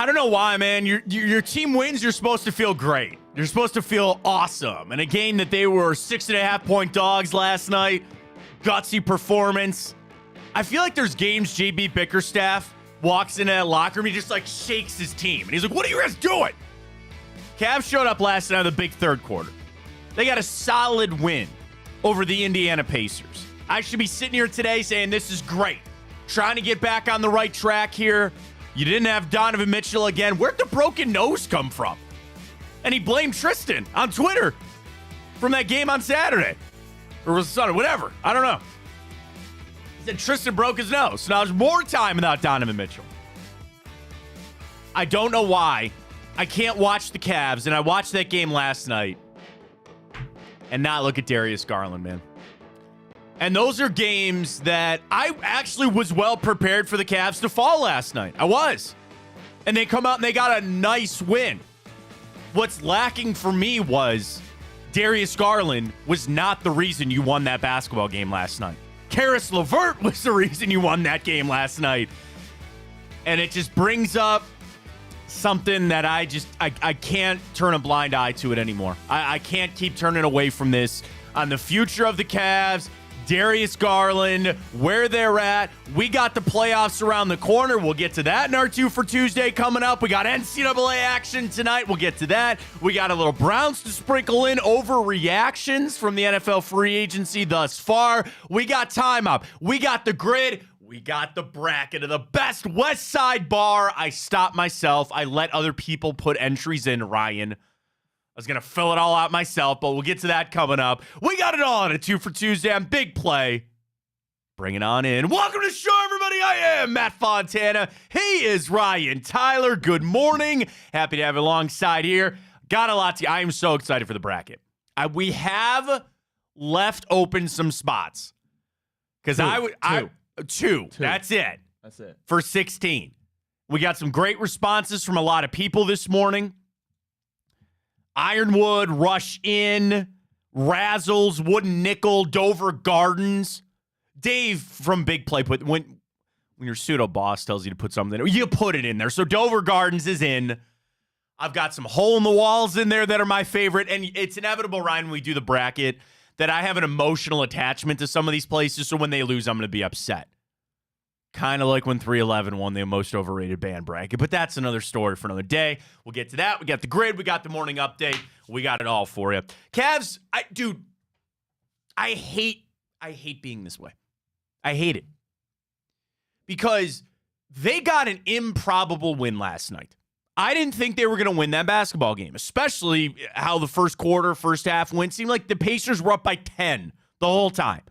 I don't know why, man. Your team wins, you're supposed to feel great. You're supposed to feel awesome. And a game that they were 6.5-point dogs last night, gutsy performance. I feel like there's games JB Bickerstaff walks into that locker room, he just like shakes his team. And he's like, what are you guys doing? Cavs showed up last night in the big third quarter. They got a solid win over the Indiana Pacers. I should be sitting here today saying this is great. Trying to get back on the right track here. You didn't have Donovan Mitchell again. Where'd the broken nose come from? And he blamed Tristan on Twitter from that game on Saturday. Or was it Sunday? Whatever. I don't know. He said Tristan broke his nose. So now there's more time without Donovan Mitchell. I don't know why. I can't watch the Cavs, and I watched that game last night and not look at Darius Garland, man. And those are games that I actually was well prepared for the Cavs to fall last night. I was. And they come out and they got a nice win. What's lacking for me was Darius Garland was not the reason you won that basketball game last night. Karis LeVert was the reason you won that game last night. And it just brings up something that I can't turn a blind eye to it anymore. I can't keep turning away from this on the future of the Cavs. Darius Garland, where they're at. We got the playoffs around the corner. We'll get to that in our 2 for Tuesday coming up. We got NCAA action tonight. We'll get to that. We got a little Browns to sprinkle in, overreactions from the NFL free agency thus far. We got time up. We got the grid. We got the bracket of the best West Side bar. I stopped myself. I let other people put entries in, Ryan. I was going to fill it all out myself, but we'll get to that coming up. We got it all on a 2 for Tuesday on Big Play. Bring it on in. Welcome to the show, everybody. I am Matt Fontana. He is Ryan Tyler. Good morning. Happy to have you alongside here. Got a lot to... I am so excited for the bracket. We have left open some spots. Because Two. That's it. That's it. For 16. We got some great responses from a lot of people this morning. Ironwood, Rush In, Razzles, Wooden Nickel, Dover Gardens. Dave from Big Play put when your pseudo boss tells you to put something, you put it in there. So Dover Gardens is in. I've got some hole in the walls in there that are my favorite, and it's inevitable, Ryan, when we do the bracket, that I have an emotional attachment to some of these places. So when they lose, I'm going to be upset. Kind of like when 311 won the most overrated band bracket. But that's another story for another day. We'll get to that. We got the grid. We got the morning update. We got it all for you. Cavs, I hate being this way. I hate it. Because they got an improbable win last night. I didn't think they were going to win that basketball game, especially how the first quarter, first half went. Seemed like the Pacers were up by 10 the whole time.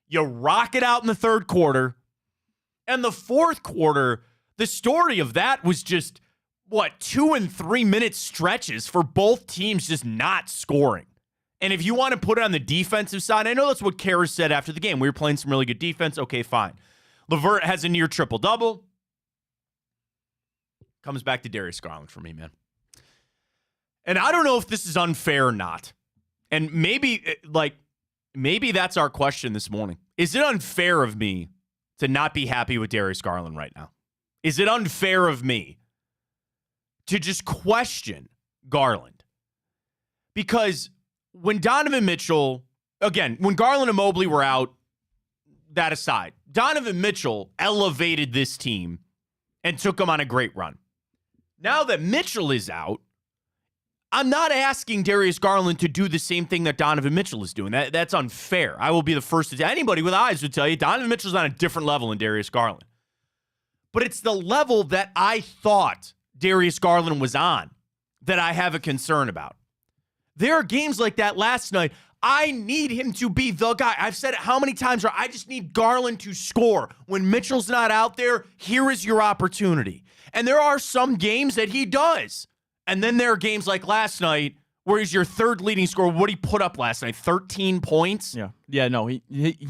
You rock it out in the third quarter. And the fourth quarter, the story of that was just, 2 and 3 minute stretches for both teams just not scoring. And if you want to put it on the defensive side, I know that's what Karras said after the game. We were playing some really good defense. Okay, fine. LeVert has a near triple-double. Comes back to Darius Garland for me, man. And I don't know if this is unfair or not. And maybe that's our question this morning. Is it unfair of me to not be happy with Darius Garland right now? Is it unfair of me to just question Garland? Because when Donovan Mitchell, again, when Garland and Mobley were out, that aside, Donovan Mitchell elevated this team and took them on a great run. Now that Mitchell is out, I'm not asking Darius Garland to do the same thing that Donovan Mitchell is doing. That's unfair. I will be the first to tell anybody with eyes would tell you Donovan Mitchell's on a different level than Darius Garland. But it's the level that I thought Darius Garland was on that I have a concern about. There are games like that last night. I need him to be the guy. I've said it how many times, I just need Garland to score. When Mitchell's not out there, here is your opportunity. And there are some games that he does. And then there are games like last night where he's your third leading scorer. What did he put up last night? 13 points? Yeah. No, he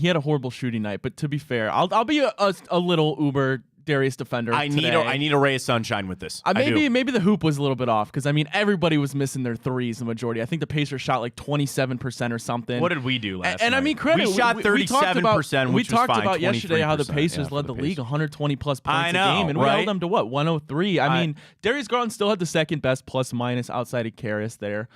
had a horrible shooting night. But to be fair, I'll be a little uber Darius defender. I need a ray of sunshine with this. Maybe the hoop was a little bit off because everybody was missing their threes. The majority. I think the Pacers shot like 27% or something. What did we do last night? And credit. We shot 37%. We talked about yesterday how the Pacers led the league 120 plus points a game, and we held them to what 103. I mean, Darius Garland still had the second best plus minus outside of Karras there.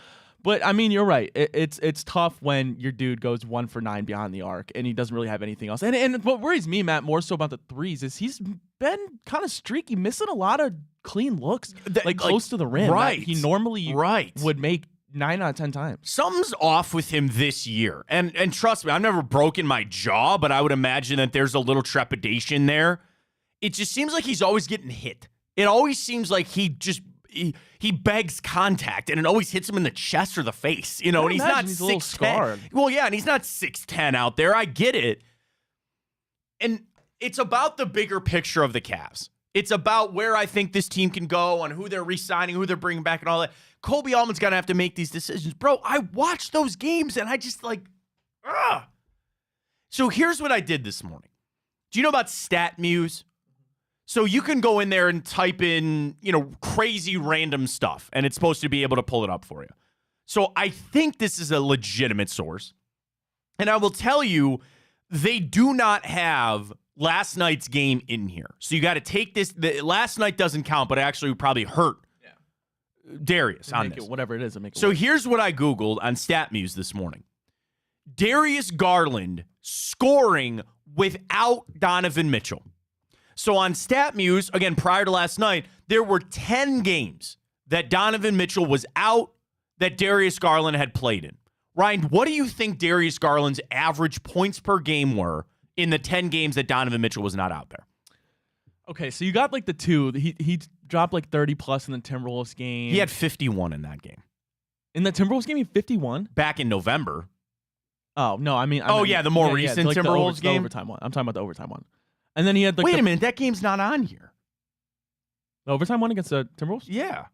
But, you're right. It's tough when your dude goes 1 for 9 behind the arc and he doesn't really have anything else. And what worries me, Matt, more so about the threes is he's been kind of streaky, missing a lot of clean looks, close to the rim. Right. He normally would make 9 out of 10 times. Something's off with him this year. And trust me, I've never broken my jaw, but I would imagine that there's a little trepidation there. It just seems like he's always getting hit. It always seems like he begs contact, and it always hits him in the chest or the face, and he's not 6'10". Well, yeah, and he's not 6'10" out there. I get it. And it's about the bigger picture of the Cavs. It's about where I think this team can go and who they're re-signing, who they're bringing back and all that. Kobe Allman's going to have to make these decisions. Bro, I watched those games, and I just ugh. So here's what I did this morning. Do you know about StatMuse? So you can go in there and type in, crazy random stuff, and it's supposed to be able to pull it up for you. So I think this is a legitimate source. And I will tell you, they do not have last night's game in here. So you got to take this. Last night doesn't count, but it actually would probably hurt Darius on this. Whatever it is. So here's what I Googled on StatMuse this morning. Darius Garland scoring without Donovan Mitchell. So on StatMuse, again, prior to last night, there were 10 games that Donovan Mitchell was out that Darius Garland had played in. Ryan, what do you think Darius Garland's average points per game were in the 10 games that Donovan Mitchell was not out there? Okay, so you got the two. He dropped 30 plus in the Timberwolves game. He had 51 in that game. In the Timberwolves game, he had 51? Back in November. Oh, no, the more recent Timberwolves game? The overtime one. I'm talking about the overtime one. And then he had wait a minute, that game's not on here. The overtime one against the Timberwolves? Yeah.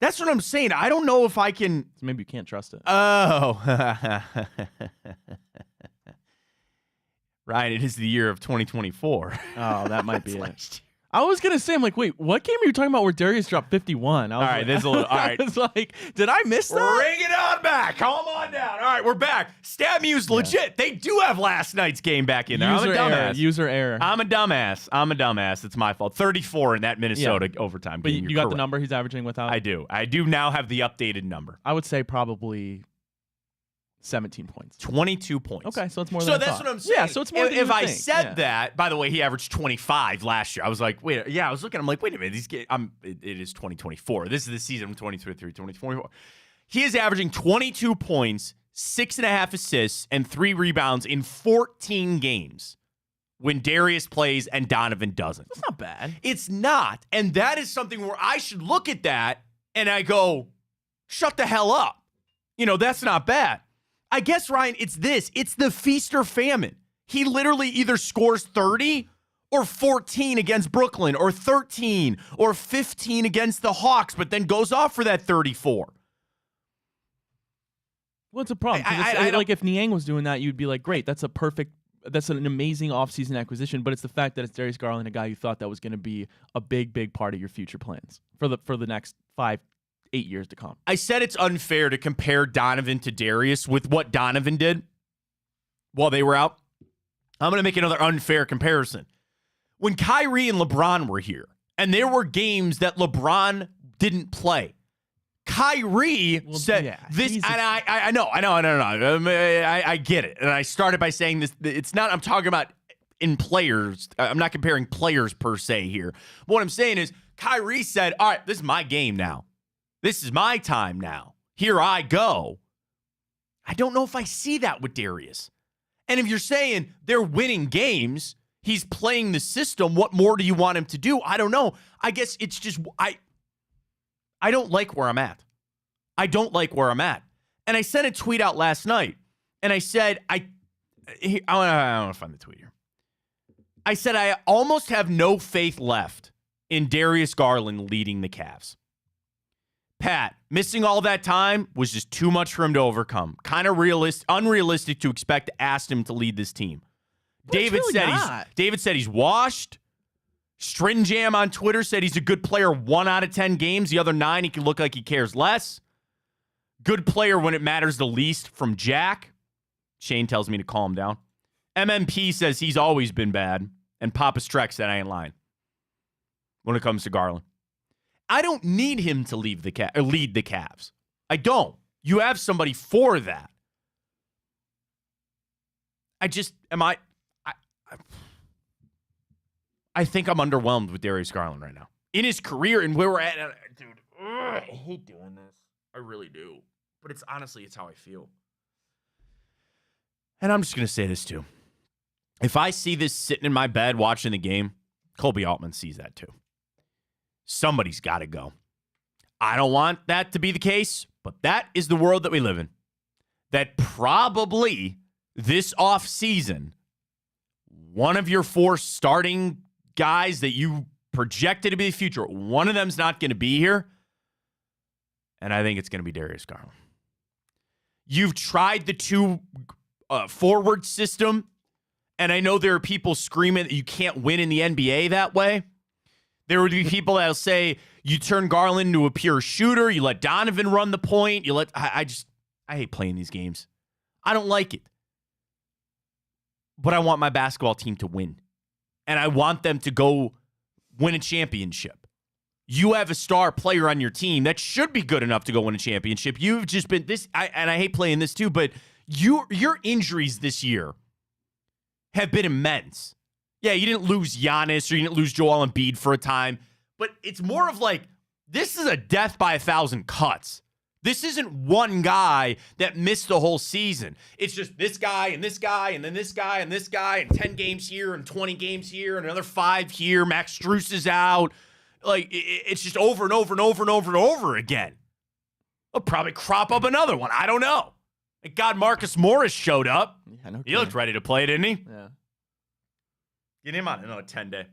That's what I'm saying. I don't know if I can. So maybe you can't trust it. Oh. Right, it is the year of 2024. Oh, that might be it. I was going to say, wait, what game are you talking about where Darius dropped 51? All right, there's a little. All right. It's did I miss that? Bring it on back. Calm on down. All right, we're back. StatMuse legit. Yeah. They do have last night's game back in there. I'm a dumbass. User error. I'm a dumbass. It's my fault. 34 in that Minnesota overtime game. But you got the number he's averaging without? I do. I do now have the updated number. I would say probably 17 points. 22 points. Okay, so it's more than I thought. What I'm saying. Yeah, so it's more than if I think. said that, by the way, he averaged 25 last year. I was like, wait, I was looking, I'm like, wait a minute, it is 2024. This is the season of 2023, 2024. He is averaging 22 points, 6.5 assists, and 3 rebounds in 14 games when Darius plays and Donovan doesn't. That's not bad. It's not. And that is something where I should look at that and I go, shut the hell up. That's not bad. I guess, Ryan, it's this. It's the feast or famine. He literally either scores 30 or 14 against Brooklyn or 13 or 15 against the Hawks, but then goes off for that 34. Well, it's a problem. If Niang was doing that, you'd be like, great, that's an amazing offseason acquisition, but it's the fact that it's Darius Garland, a guy you thought that was going to be a big, big part of your future plans for the next 5-8 years to come. I said it's unfair to compare Donovan to Darius with what Donovan did while they were out. I'm going to make another unfair comparison. When Kyrie and LeBron were here, and there were games that LeBron didn't play, Kyrie said this, and I know. I get it. And I started by saying this. It's not, I'm talking about in players. I'm not comparing players per se here. But what I'm saying is Kyrie said, all right, this is my game now. This is my time now. Here I go. I don't know if I see that with Darius. And if you're saying they're winning games, he's playing the system, what more do you want him to do? I don't know. I guess it's just, I don't like where I'm at. I don't like where I'm at. And I sent a tweet out last night, and I said, I want to find the tweet here. I said, I almost have no faith left in Darius Garland leading the Cavs. Pat, missing all that time was just too much for him to overcome. Kind of unrealistic to expect to ask him to lead this team. David said he's washed. Strinjam on Twitter said he's a good player 1 out of 10 games. The other 9, he can look like he cares less. Good player when it matters the least from Jack. Shane tells me to calm down. MMP says he's always been bad. And Papa Streck said I ain't lying when it comes to Garland. I don't need him to lead the Cavs. I don't. You have somebody for that. I think I'm underwhelmed with Darius Garland right now. In his career and where we're at. Dude, I hate doing this. I really do. But it's how I feel. And I'm just going to say this too. If I see this sitting in my bed watching the game, Kobe Altman sees that too. Somebody's got to go. I don't want that to be the case, but that is the world that we live in. That probably this offseason, one of your 4 starting guys that you projected to be the future, one of them's not going to be here. And I think it's going to be Darius Garland. You've tried the 2 forward system, and I know there are people screaming that you can't win in the NBA that way. There would be people that'll say you turn Garland into a pure shooter, you let Donovan run the point, I hate playing these games. I don't like it. But I want my basketball team to win. And I want them to go win a championship. You have a star player on your team that should be good enough to go win a championship. You've just been and I hate playing this too, but your injuries this year have been immense. Yeah, you didn't lose Giannis or you didn't lose Joel Embiid for a time, but it's more of like, this is a death by 1,000 cuts. This isn't one guy that missed the whole season. It's just this guy and this guy and then this guy and this guy and 10 games here and 20 games here and another 5 here. Max Strus is out. Like, it's just over and over and over and over and over again. I'll probably crop up another one. I don't know. Thank God Marcus Morris showed up. Yeah, no he looked ready to play, didn't he? Yeah. Get him on another 10-day.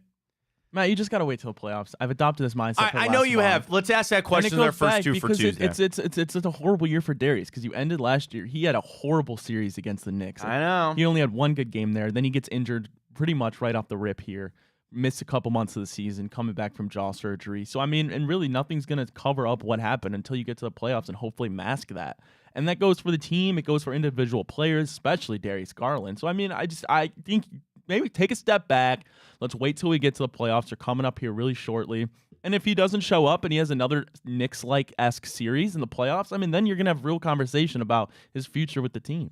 Matt, you just got to wait till the playoffs. I've adopted this mindset. I know you have. Let's ask that question in our first 2 for Tuesday. It's a horrible year for Darius because you ended last year. He had a horrible series against the Knicks. I know. He only had 1 good game there. Then he gets injured pretty much right off the rip here. Missed a couple months of the season, coming back from jaw surgery. So, I mean, and really nothing's going to cover up what happened until you get to the playoffs and hopefully mask that. And that goes for the team. It goes for individual players, especially Darius Garland. So, I mean, I think maybe take a step back. Let's wait till we get to the playoffs. They're coming up here really shortly. And if he doesn't show up and he has another Knicks-like-esque series in the playoffs, I mean, then you're going to have real conversation about his future with the team.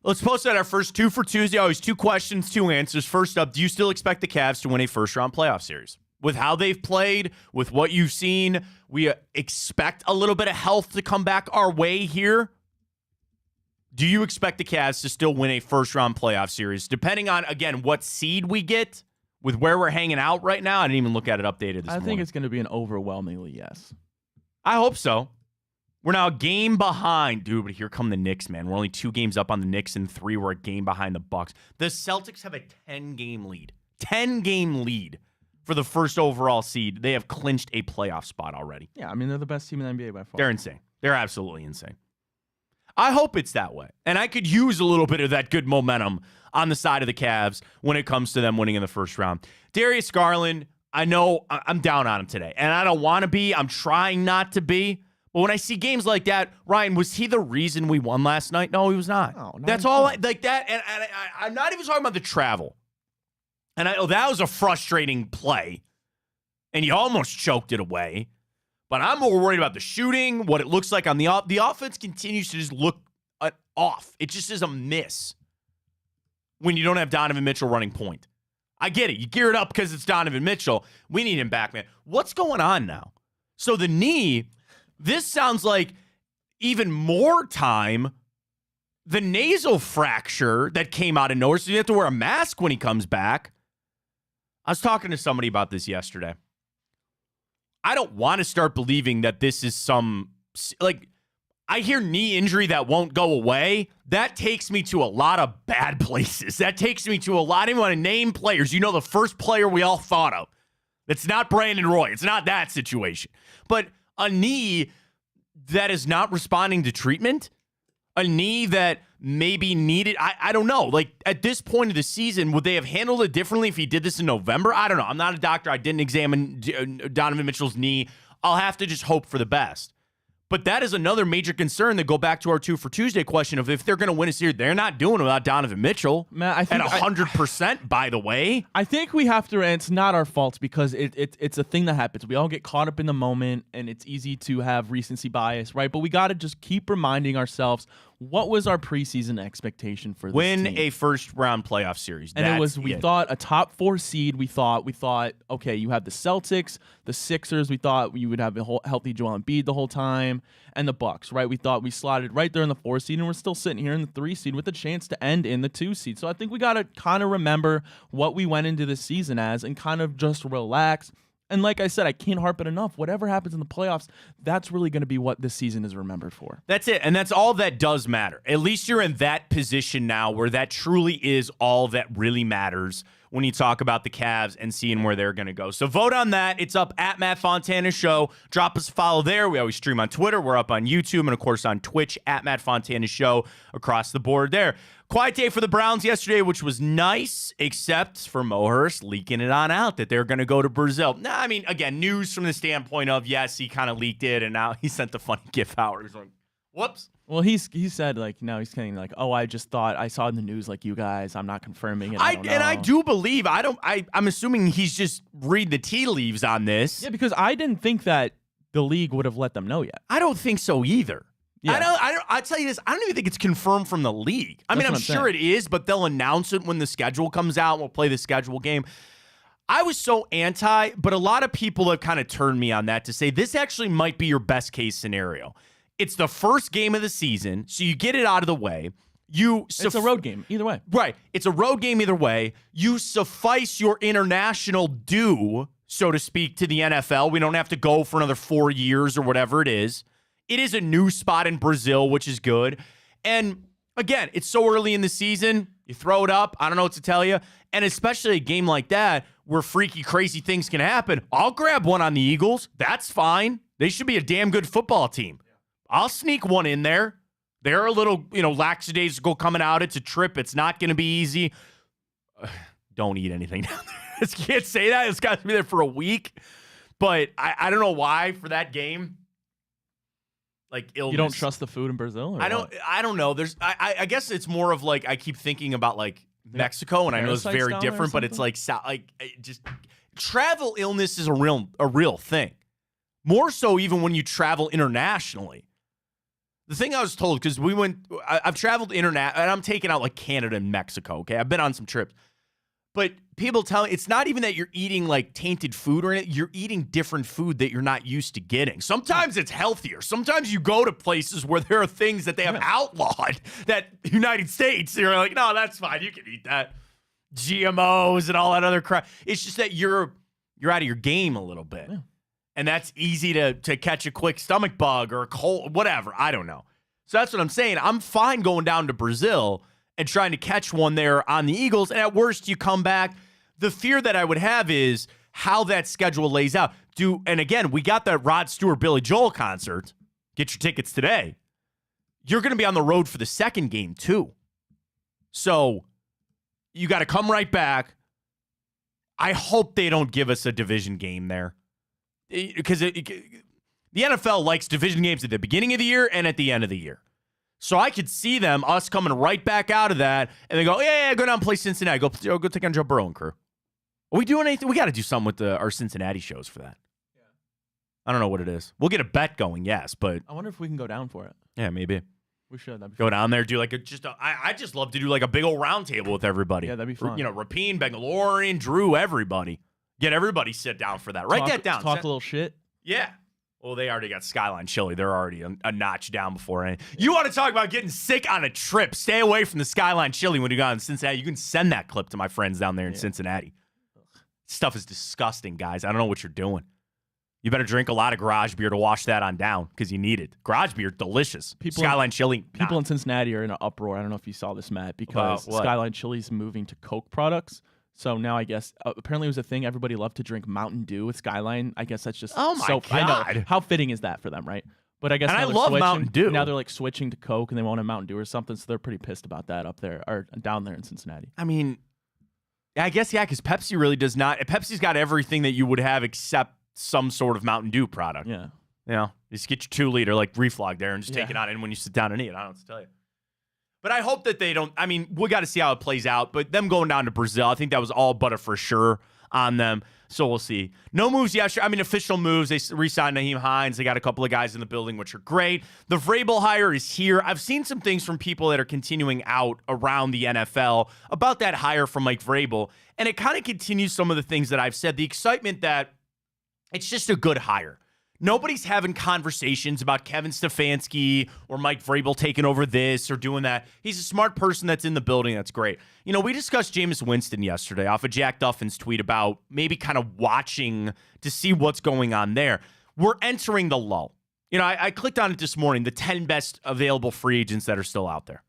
Let's post out our first 2 for Tuesday. Always 2 questions, 2 answers. First up, do you still expect the Cavs to win a first-round playoff series? With how they've played, with what you've seen, we expect a little bit of health to come back our way here. Do you expect the Cavs to still win a first-round playoff series? Depending on, again, what seed we get with where we're hanging out right now. I didn't even look at it updated this morning. I think it's going to be an overwhelmingly yes. I hope so. We're now a game behind. Dude, but here come the Knicks, man. We're only 2 games up on the Knicks and 3. We're a game behind the Bucks. The Celtics have a 10-game lead. 10-game lead for the first overall seed. They have clinched a playoff spot already. Yeah, I mean, they're the best team in the NBA by far. They're insane. They're absolutely insane. I hope it's that way. And I could use a little bit of that good momentum on the side of the Cavs when it comes to them winning in the first round. Darius Garland, I know I'm down on him today. And I don't want to be. I'm trying not to be. But when I see games like that, Ryan, was he the reason we won last night? No, he was not. No, that's all like that. And I'm not even talking about the travel. And that was a frustrating play. And he almost choked it away. But I'm more worried about the shooting, what it looks like on the offense continues to just look off. It just is a miss when you don't have Donovan Mitchell running point. I get it. You gear it up because it's Donovan Mitchell. We need him back, man. What's going on now? So the knee, this sounds like even more time. The nasal fracture that came out of nowhere, so you have to wear a mask when he comes back. I was talking to somebody about this yesterday. I don't want to start believing that this is some, like, I hear knee injury that won't go away. That takes me to a lot of bad places. That takes me to a lot. I didn't want to name players. You know, the first player we all thought of. It's not Brandon Roy. It's not that situation. But a knee that is not responding to treatment, a knee that maybe needed. I don't know. Like, at this point of the season, would they have handled it differently if he did this in November? I don't know. I'm not a doctor. I didn't examine Donovan Mitchell's knee. I'll have to just hope for the best. But that is another major concern that go back to our 2 for Tuesday question of if they're going to win a series, they're not doing it without Donovan Mitchell. Man, I think at 100%, by the way. I think we have to, and it's not our fault because it's a thing that happens. We all get caught up in the moment, and it's easy to have recency bias, right? But we got to just keep reminding ourselves, what was our preseason expectation for this Win team? a first-round playoff series. And it was, we thought, a top 4 seed. We thought, okay, you have the Celtics, the Sixers. We thought you would have a healthy Joel Embiid the whole time, and the Bucks, right? We thought we slotted right there in the 4 seed, and we're still sitting here in the 3 seed with a chance to end in the 2 seed. So I think we got to kind of remember what we went into this season as and kind of just relax. And like I said, I can't harp it enough. Whatever happens in the playoffs, that's really going to be what this season is remembered for. That's it. And that's all that does matter. At least you're in that position now where that truly is all that really matters when you talk about the Cavs and seeing where they're going to go. So vote on that. It's up at Matt Fontana Show. Drop us a follow there. We always stream on Twitter. We're up on YouTube and, of course, on Twitch at Matt Fontana Show across the board there. Quiet day for the Browns yesterday, which was nice, except for Mo Hurst leaking it on out that they're going to go to Brazil. Nah, I mean, again, news from the standpoint of, yes, he kind of leaked it, and now he sent the funny GIF out. He's like, whoops. Well, he said, like, no, he's kind of like, oh, I just thought I saw it in the news like you guys. I'm not confirming it. I do believe. I'm assuming he's just reading the tea leaves on this. Yeah, because I didn't think that the league would have let them know yet. I don't think so either. Yeah. I'll tell you this. I don't even think it's confirmed from the league. I mean, I'm sure it is, but they'll announce it when the schedule comes out. We'll play the schedule game. I was so anti, but a lot of people have kind of turned me on that to say this actually might be your best case scenario. It's the first game of the season, so you get it out of the way. It's a road game, either way. Right. It's a road game either way. You suffice your international due, so to speak, to the NFL. We don't have to go for another 4 years or whatever it is. It is a new spot in Brazil, which is good. And again, it's so early in the season. You throw it up. I don't know what to tell you. And especially a game like that where freaky, crazy things can happen. I'll grab one on the Eagles. That's fine. They should be a damn good football team. I'll sneak one in there. They're a little, lackadaisical coming out. It's a trip. It's not going to be easy. Don't eat anything down there. I can't say that. It's got to be there for a week. But I don't know why for that game. Like illness. You don't trust the food in Brazil? Or I don't know. There's I guess it's more of like I keep thinking about like Mexico, and I know it's very different, but it's like just travel illness is a real thing. More so even when you travel internationally. The thing I was told, because I've traveled international, and I'm taking out like Canada and Mexico. Okay, I've been on some trips. But people tell me it's not even that you're eating like tainted food or anything. You're eating different food that you're not used to getting. Sometimes it's healthier. Sometimes you go to places where there are things that they have outlawed that United States, you're like, no, that's fine. You can eat that. GMOs and all that other crap. It's just that you're out of your game a little bit. Yeah. And that's easy to catch a quick stomach bug or a cold, whatever. I don't know. So that's what I'm saying. I'm fine going down to Brazil and trying to catch one there on the Eagles. And at worst, you come back. The fear that I would have is how that schedule lays out. And again, we got that Rod Stewart, Billy Joel concert. Get your tickets today. You're going to be on the road for the second game, too. So you got to come right back. I hope they don't give us a division game there. Because the NFL likes division games at the beginning of the year and at the end of the year. So I could see us coming right back out of that, and they go, yeah, go down and play Cincinnati. Go take on Joe Burrow and crew. Are we doing anything? We got to do something with our Cincinnati shows for that. Yeah. I don't know what it is. We'll get a bet going, yes, but I wonder if we can go down for it. Yeah, maybe. We should. Go down there, do like I just love to do like a big old round table with everybody. Yeah, that'd be fun. Rapine, Bangalorian, Drew, everybody. Get everybody sit down for that. Write that down. Talk a little shit. Yeah. Well, they already got Skyline Chili. They're already a notch down before any. You want to talk about getting sick on a trip? Stay away from the Skyline Chili when you go in Cincinnati. You can send that clip to my friends down there in Cincinnati. Stuff is disgusting, guys. I don't know what you're doing. You better drink a lot of garage beer to wash that on down because you need it. Garage beer, delicious. Skyline Chili. People in Cincinnati are in an uproar. I don't know if you saw this, Matt, because Skyline Chili's moving to Coke products. So now I guess apparently it was a thing. Everybody loved to drink Mountain Dew with Skyline. I guess that's just God. I know. How fitting is that for them, right? But I guess and now I they're love switching. Mountain Dew. Now they're like switching to Coke and they want a Mountain Dew or something, so they're pretty pissed about that up there or down there in Cincinnati. I mean, I guess, yeah, because Pepsi really does not. Pepsi's got everything that you would have except some sort of Mountain Dew product. Yeah. You know, just get your 2 liter like reflog there and just take it on in when you sit down and eat. I don't know what to tell you. But I hope that they don't. I mean, we got to see how it plays out. But them going down to Brazil, I think that was all but a for sure on them. So we'll see. No moves yesterday. I mean, official moves. They re-signed Naheem Hines. They got a couple of guys in the building, which are great. The Vrabel hire is here. I've seen some things from people that are continuing out around the NFL about that hire from Mike Vrabel. And it kind of continues some of the things that I've said. The excitement that it's just a good hire. Nobody's having conversations about Kevin Stefanski or Mike Vrabel taking over this or doing that. He's a smart person that's in the building. That's great. You know, we discussed Jameis Winston yesterday off of Jack Duffin's tweet about maybe kind of watching to see what's going on there. We're entering the lull. You know, I clicked on it this morning, the 10 best available free agents that are still out there.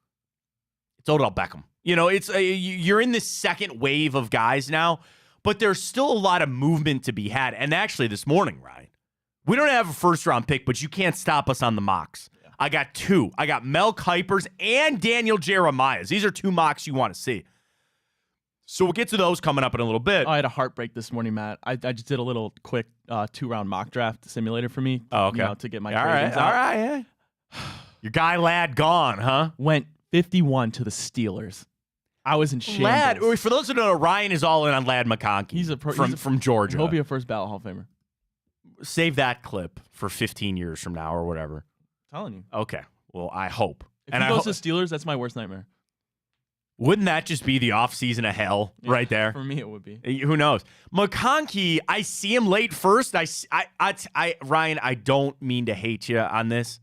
It's Odell Beckham. You know, you're in this second wave of guys now, but there's still a lot of movement to be had. And actually this morning, Ryan, we don't have a first-round pick, but you can't stop us on the mocks. Yeah. I got 2. I got Mel Kiper's and Daniel Jeremiah's. These are 2 mocks you want to see. So we'll get to those coming up in a little bit. I had a heartbreak this morning, Matt. I just did a little quick 2-round mock draft simulator for me. Oh, okay. You know, to get my ratings out. All right, yeah. Your guy Lad gone, huh? Went 51 to the Steelers. I was in shambles. Lad, for those who don't know, Ryan is all in on Lad McConkey. He's from Georgia. He'll be a first ballot Hall of Famer. Save that clip for 15 years from now or whatever. I'm telling you. Okay. Well, I hope. If he goes to Steelers, that's my worst nightmare. Wouldn't that just be the offseason of hell right there? For me, it would be. Who knows? McConkey, I see him late first. Ryan, I don't mean to hate you on this.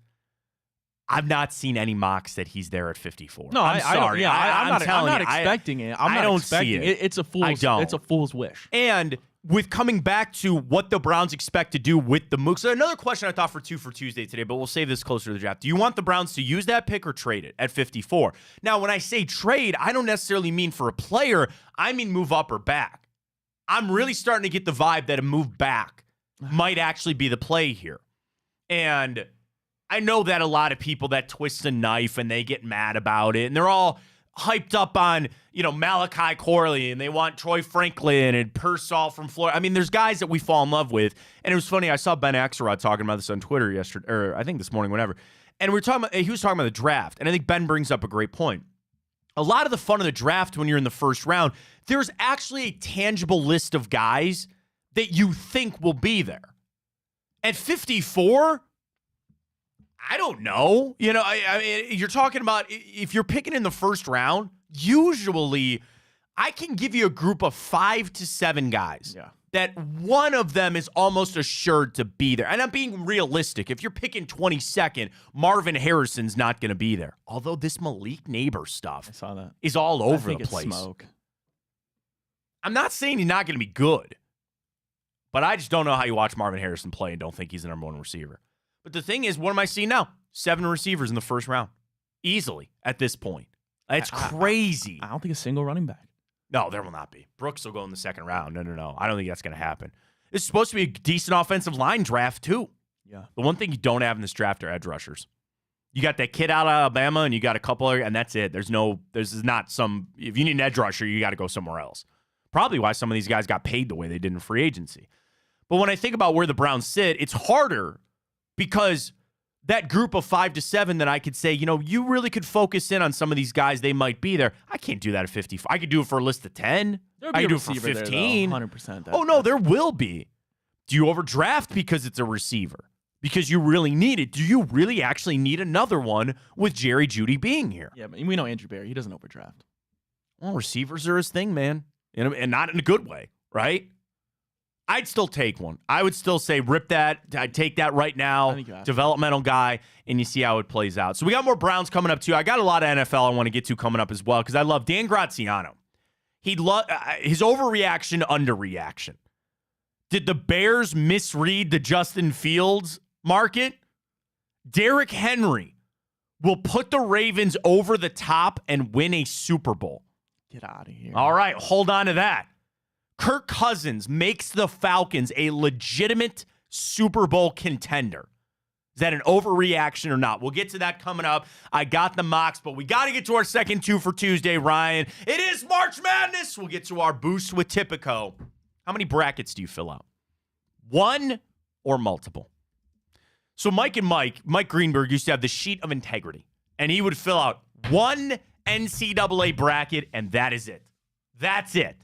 I've not seen any mocks that he's there at 54. No, I'm sorry. I'm not expecting it. I don't see it. It's a fool's wish. And with coming back to what the Browns expect to do with the Mooks, another question I thought for Tuesday today, but we'll save this closer to the draft. Do you want the Browns to use that pick or trade it at 54? Now, when I say trade, I don't necessarily mean for a player. I mean move up or back. I'm really starting to get the vibe that a move back might actually be the play here. And I know that a lot of people that twist a knife and they get mad about it, and they're all hyped up on, you know, Malachi Corley, and they want Troy Franklin and Pearsall from Florida. I mean, there's guys that we fall in love with. And it was funny, I saw Ben Axelrod talking about this on Twitter yesterday, or I think this morning, whatever. And he was talking about the draft. And I think Ben brings up a great point. A lot of the fun of the draft when you're in the first round, there's actually a tangible list of guys that you think will be there. At 54, I don't know. You know, I mean, you're talking about if you're picking in the first round, usually I can give you a group of 5 to 7 guys that one of them is almost assured to be there. And I'm being realistic. If you're picking 22nd, Marvin Harrison's not going to be there. Although this Malik Neighbors stuff is all over the place. Smoke. I'm not saying he's not going to be good, but I just don't know how you watch Marvin Harrison play and don't think he's the number 1 receiver. But the thing is, what am I seeing now? 7 receivers in the first round. Easily at this point. It's crazy. I don't think a single running back. No, there will not be. Brooks will go in the second round. No. I don't think that's going to happen. It's supposed to be a decent offensive line draft, too. Yeah. The one thing you don't have in this draft are edge rushers. You got that kid out of Alabama, and you got a couple of, and that's it. There's not some, if you need an edge rusher, you got to go somewhere else. Probably why some of these guys got paid the way they did in free agency. But when I think about where the Browns sit, it's harder because that group of 5 to 7 that I could say, you know, you really could focus in on some of these guys. They might be there. I can't do that at 54. I could do it for a list of 10. I could do it for 15. 100%. Oh, no, there will be. Do you overdraft because it's a receiver? Because you really need it. Do you really actually need another one with Jerry Jeudy being here? Yeah, but we know Andrew Berry. He doesn't overdraft. Well, receivers are his thing, man. And not in a good way, right? I'd still take one. I would still say rip that. I'd take that right now. Developmental guy, and you see how it plays out. So we got more Browns coming up, too. I got a lot of NFL I want to get to coming up as well because I love Dan Graziano. His overreaction, underreaction. Did the Bears misread the Justin Fields market? Derrick Henry will put the Ravens over the top and win a Super Bowl. Get out of here. All right, hold on to that. Kirk Cousins makes the Falcons a legitimate Super Bowl contender. Is that an overreaction or not? We'll get to that coming up. I got the mocks, but we got to get to our second 2 for Tuesday, Ryan. It is March Madness. We'll get to our boost with Tipico. How many brackets do you fill out? One or multiple? So Mike Greenberg used to have the sheet of integrity, and he would fill out one NCAA bracket, and that is it. That's it.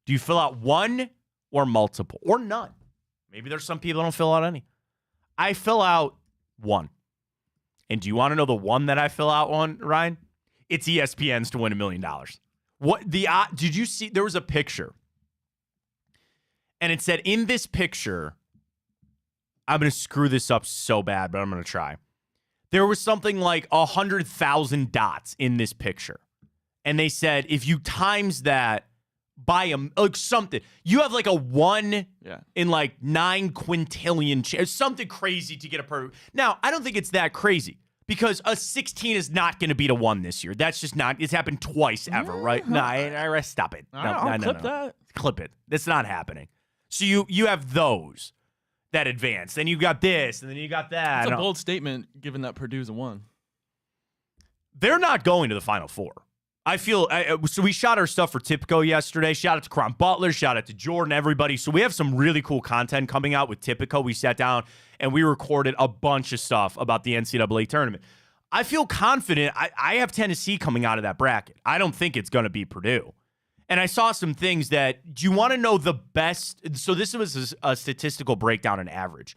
Do you fill out one or multiple or none? Maybe there's some people that don't fill out any. I fill out one. And do you want to know the one that I fill out on, Ryan? It's ESPN's to win $1 million. What did you see? There was a picture. And it said in this picture, I'm going to screw this up so bad, but I'm going to try. There was something like 100,000 dots in this picture. And they said if you times that by something, you have like a 1 in like 9 quintillion chance, something crazy to get a perfect. Now, I don't think it's that crazy because a 16 is not going to beat a 1 this year. That's just not, it's happened twice ever, right? No, I stop it. No, clip that. Clip it. That's not happening. So you have those that advance. Then you got this, and then you got that. That's a bold statement given that Purdue's a 1. They're not going to the Final Four. I feel so. We shot our stuff for Tipico yesterday. Shout out to Cron Butler. Shout out to Jordan. Everybody. So we have some really cool content coming out with Tipico. We sat down and we recorded a bunch of stuff about the NCAA tournament. I feel confident. I have Tennessee coming out of that bracket. I don't think it's going to be Purdue. And I saw some things that. Do you want to know the best? So this was a statistical breakdown and average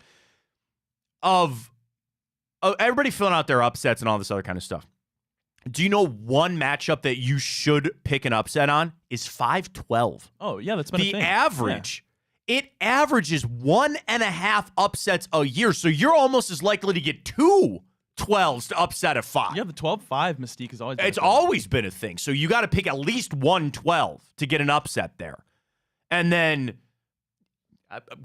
of everybody filling out their upsets and all this other kind of stuff. Do you know one matchup that you should pick an upset on is 5-12? Oh, yeah, that's been a thing. The average, it averages 1.5 upsets a year. So you're almost as likely to get 2 12s to upset a 5. Yeah, the 12-5 mystique has always been It's always been a thing. So you got to pick at least 1 12 to get an upset there. And then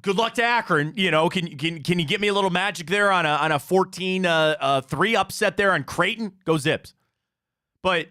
good luck to Akron. You know, can you get me a little magic there on a 14-3 upset there on Creighton? Go Zips. But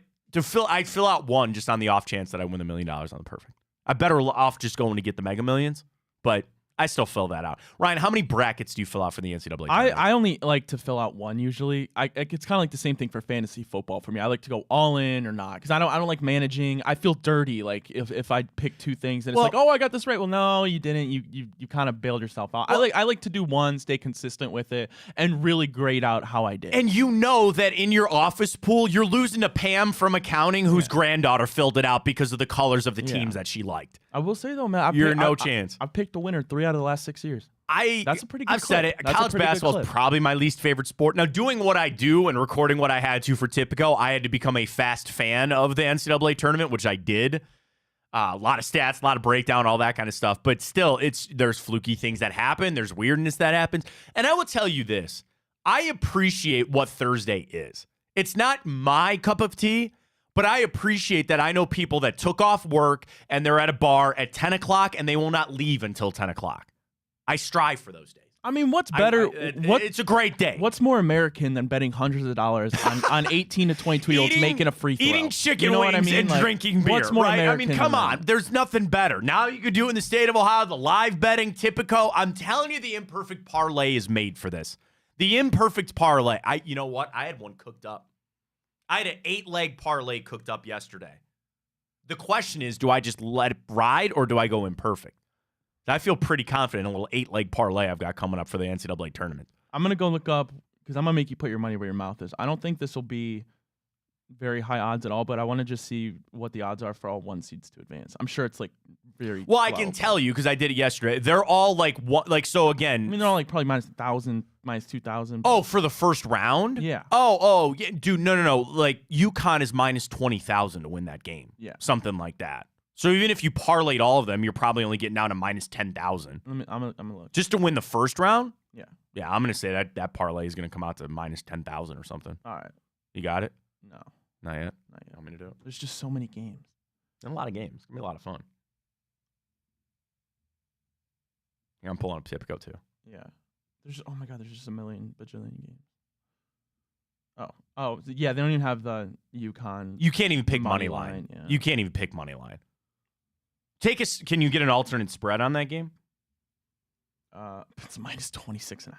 I fill out 1 just on the off chance that I win the $1 million on the perfect. I'm better off just going to get the Mega Millions, but I still fill that out. Ryan, how many brackets do you fill out for the NCAA tournament? I only like to fill out 1 usually. It's kind of like the same thing for fantasy football for me. I like to go all in or not because I don't like managing. I feel dirty like if I pick 2 things and it's like, oh, I got this right. Well, no, you didn't. You kind of bailed yourself out. Well, I like to do 1, stay consistent with it, and really grade out how I did. And you know that in your office pool, you're losing to Pam from accounting, whose granddaughter filled it out because of the colors of the teams that she liked. I will say though, man, no chance. I've picked a winner 3 out of the last 6 years. That's a pretty good I've said it. College basketball is probably my least favorite sport. Now, doing what I do and recording what I had to for Tipico, I had to become a fast fan of the NCAA tournament, which I did. A lot of stats, a lot of breakdown, all that kind of stuff. But still, there's fluky things that happen. There's weirdness that happens. And I will tell you this. I appreciate what Thursday is. It's not my cup of tea, but I appreciate that I know people that took off work and they're at a bar at 10 o'clock and they will not leave until 10 o'clock. I strive for those days. I mean, what's better? It's a great day. What's more American than betting hundreds of dollars on 18 to 22-year-olds making a free throw? Eating chicken wings and drinking beer, what's more right? American come on. There's nothing better. Now you can do it in the state of Ohio, the live betting, Tipico. I'm telling you, the imperfect parlay is made for this. The imperfect parlay. You know what? I had one cooked up. I had an 8-leg parlay cooked up yesterday. The question is, do I just let it ride or do I go imperfect? I feel pretty confident in a little 8-leg parlay I've got coming up for the NCAA tournament. I'm going to go look up because I'm going to make you put your money where your mouth is. I don't think this will be very high odds at all, but I want to just see what the odds are for all 1 seeds to advance. I'm sure it's like very well. I can tell you because I did it yesterday. They're all like what? Like so again. I mean, they're all like probably minus 1,000, minus 2,000. Oh, for the first round? Yeah. Oh, yeah, dude. No. Like UConn is minus 20,000 to win that game. Yeah. Something like that. So even if you parlayed all of them, you're probably only getting down to minus 10,000. I'm gonna look. Just to win the first round? Yeah. Yeah, I'm gonna say that parlay is gonna come out to minus 10,000 or something. All right. You got it? No. Not yet. Not yet. I'm gonna do it. There's just so many games. And a lot of games. It's gonna be a lot of fun. Yeah, I'm pulling up Tipico too. Yeah. Oh my God. There's just a million bajillion games. Oh yeah. They don't even have the UConn. You can't even pick money line. Yeah. You can't even pick money line. Can you get an alternate spread on that game? It's minus 26.5.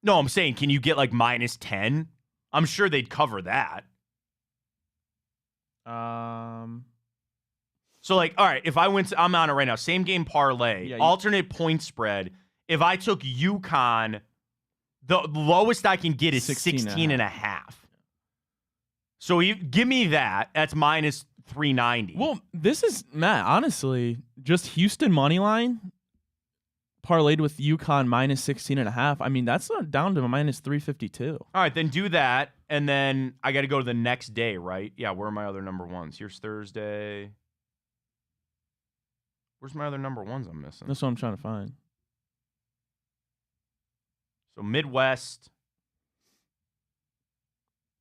No, I'm saying, can you get like minus 10? I'm sure they'd cover that. So, like, all right, if I went I'm on it right now. Same game parlay, alternate point spread. If I took UConn, the lowest I can get is 16.5. So give me that. That's minus 390. Well, this is, Matt, honestly, just Houston money line parlayed with UConn minus 16.5. I mean, that's down to minus 352. All right, then do that. And then I got to go to the next day, right? Yeah, where are my other number ones? Here's Thursday. Where's my other number ones I'm missing? That's what I'm trying to find. So Midwest.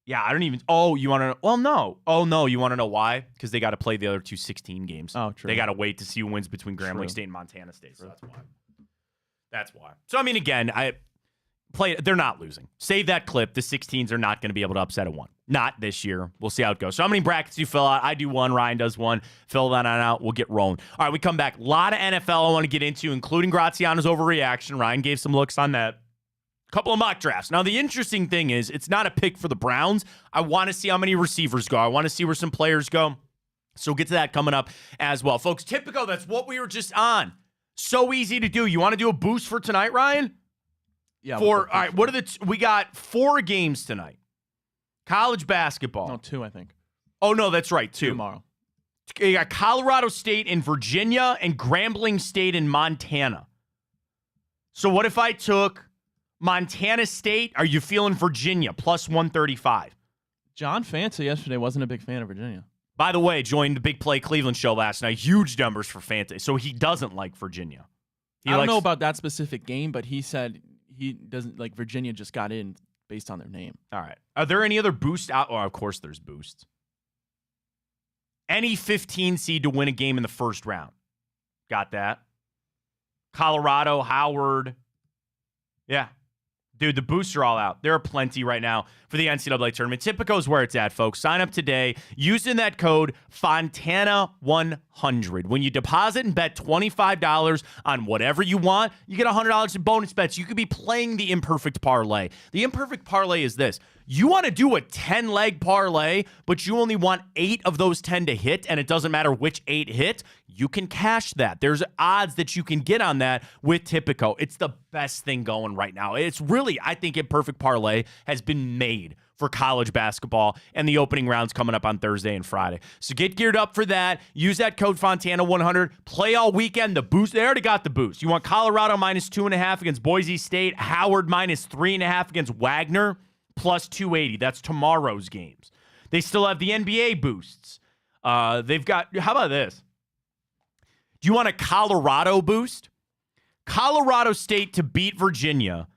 Yeah, I don't even. Oh, you want to know? Well, no. Oh, no. You want to know why? Because they got to play the other two 16 games. Oh, true. They got to wait to see who wins between Grambling State and Montana State. So that's why. That's why. So, I mean, again, they're not losing. Save that clip. The 16s are not going to be able to upset a 1. Not this year. We'll see how it goes. So how many brackets do you fill out? I do 1. Ryan does 1. Fill that on out. We'll get rolling. All right, we come back. A lot of NFL I want to get into, including Graziano's overreaction. Ryan gave some looks on that. Couple of mock drafts. Now, the interesting thing is it's not a pick for the Browns. I want to see how many receivers go. I want to see where some players go. So we'll get to that coming up as well. Folks, Tipico, that's what we were just on. So easy to do. You want to do a boost for tonight, Ryan? Yeah. All right, what are we got 4 games tonight. College basketball. No, 2, I think. Oh, no, that's right, 2. Tomorrow. You got Colorado State in Virginia and Grambling State in Montana. So what if I took Montana State? Are you feeling Virginia plus 135? John Fanta yesterday wasn't a big fan of Virginia. By the way, joined the Big Play Cleveland show last night. Huge numbers for Fanta. So he doesn't like Virginia. I don't know about that specific game, but he said he doesn't like Virginia just got in based on their name. All right. Are there any other boosts out? Oh, of course there's boosts. Any 15 seed to win a game in the first round. Got that. Colorado, Howard. Yeah. Dude, the boosts are all out. There are plenty right now for the NCAA tournament. Tipico is where it's at, folks. Sign up today using that code Fontana100. When you deposit and bet $25 on whatever you want, you get $100 in bonus bets. You could be playing the imperfect parlay. The imperfect parlay is this. You want to do a 10-leg parlay, but you only want 8 of those 10 to hit, and it doesn't matter which 8 hit. You can cash that. There's odds that you can get on that with Tipico. It's the best thing going right now. It's really, I think, imperfect parlay has been made for college basketball and the opening rounds coming up on Thursday and Friday. So get geared up for that. Use that code Fontana100. Play all weekend. The boost, they already got the boost. You want Colorado minus 2.5 against Boise State, Howard minus 3.5 against Wagner, plus 280. That's tomorrow's games. They still have the NBA boosts. They've got, how about this? Do you want a Colorado boost? Colorado State to beat Virginia,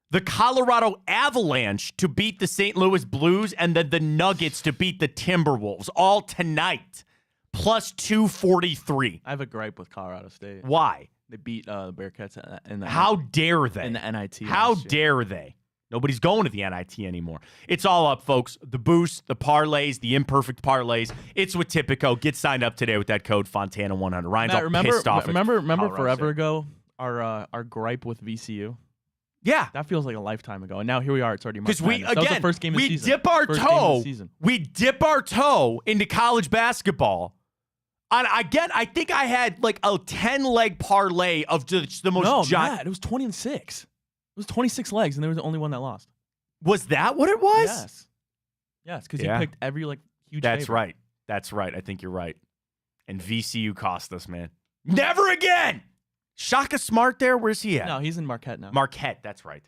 the Colorado Avalanche to beat the St. Louis Blues, and then the Nuggets to beat the Timberwolves, all tonight, plus 243. I have a gripe with Colorado State. Why? They beat the Bearcats in the How dare they? In the NIT. How dare they? Nobody's going to the NIT anymore. It's all up, folks. The boost, the parlays, the imperfect parlays. It's with Tipico. Get signed up today with that code Fontana100. Ryan's all pissed off. Remember forever ago, our gripe with VCU? Yeah. That feels like a lifetime ago. And now here we are. It's already March Madness. That was the first game of the season. We dip our toe into college basketball. And again, I think I had like a 10-leg parlay of just the most giant. Matt, it was 26. It was 26 legs, and there was the only one that lost. Was that what it was? Yes. Yes, because you picked every huge That's favorite. right. That's right. I think you're right. And VCU cost us, man. Never again! Shaka Smart there? Where's he at? No, he's in Marquette now. Marquette, that's right.